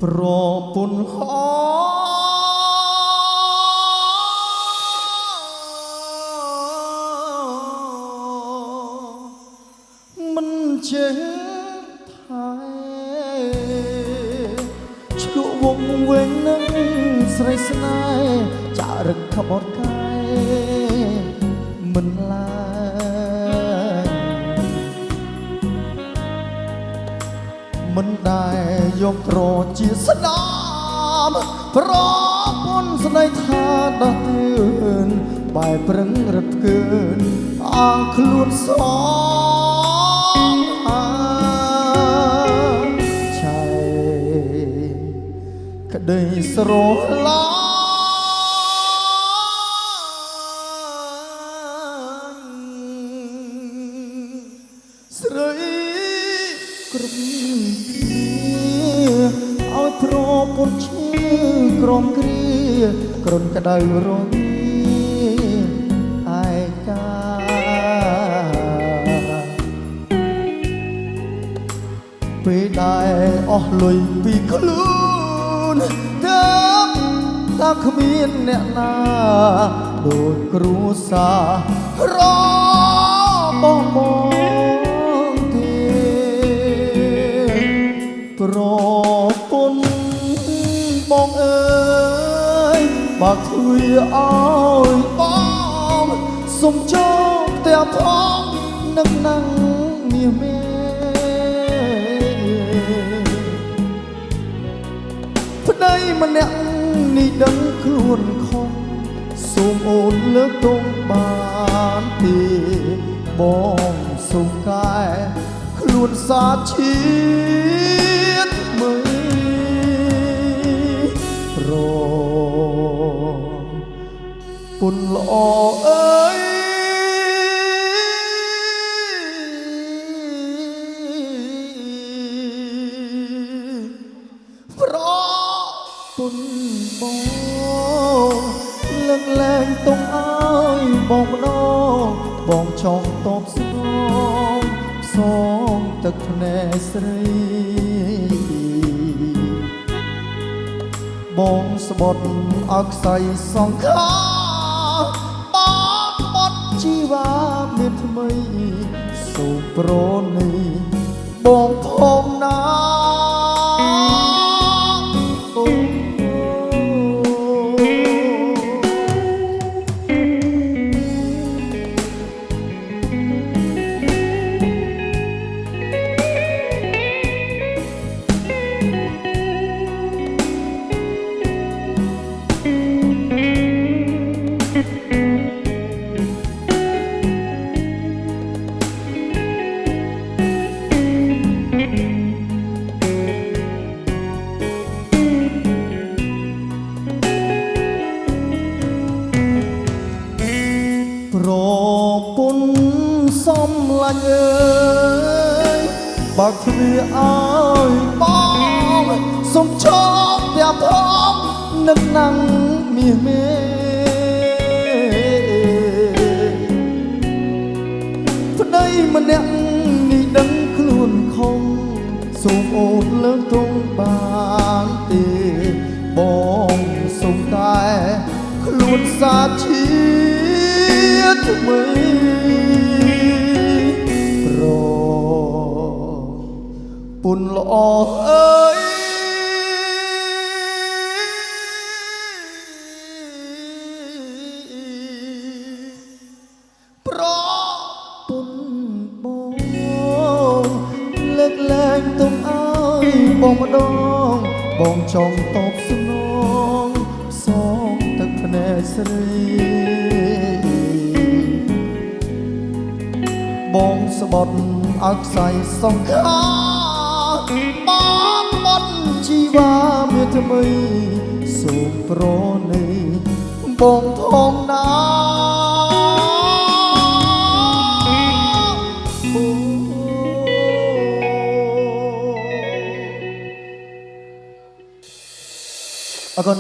ប្រពន្ធហមិនចេះថែឆ្លក់វងវិញនឹងស្រីស្នេហ៍ចារឹកខបតកាយមិនឡើយមិនដែលយកត្រជាស្ដាមប្រពន្ធស្នេហ៍ថាដោះទឿនបែបប្រឹងរត់កើនអាងខ្លួនសងឆៃក្តីស្រឡាញ់ស្រីគ្រប់ឲ្យប្រពន្ធឈឺក្រំគ្រាក្រុនក្តៅរងឯកាពេលដែលអស់លុយពីខ្លួនតែគ្មានអ្នកណាដូចគ្រួសាររបងទេប្រពន្ធបងអើយបើធ្វើឲ្យបងសុំចូលផ្ទះផងនឹងណាំងមាសមេប្តីម្នាក់នេះដឹងខ្លួនខុសសូមអូនលើកទងបានទេបងសូមកែខ្លួនសាជាតិមើលរពុនល្អអើយប្រពន្ធបងលើកលែងទុំអើយបងម្ដងបងចង់តបស្នងផ្សងទឹកភ្នែកស្រីបងស្បត់អើខ្សែសងខាបងបត់ជីវ៉ាមានថ្មីសូមប្រណីបងផងណាប្រពន្ធសំឡាញ់អើយបើគ្រាឲ្យបងសុំចប់ផ្ទះផងនឹងណាំងមាសមេប្តីម្នាក់នេះដឹងខ្លួនខំសូមអូនលើកទងបានទេបងសូមកែខ្លួនសាជាតិថ្មីប្រពន្ធល្អអើយប្រពន្ធបងលើកលែងទុំអើយបងម្ដងបងចង់តបស្នងផ្សងទឹកភ្នែកស្រីបងស្បត់អើខ្សែសងខាបងបត់ជីវ៉ាមានថ្មីសូមប្រណីបងផងណាអរគុណ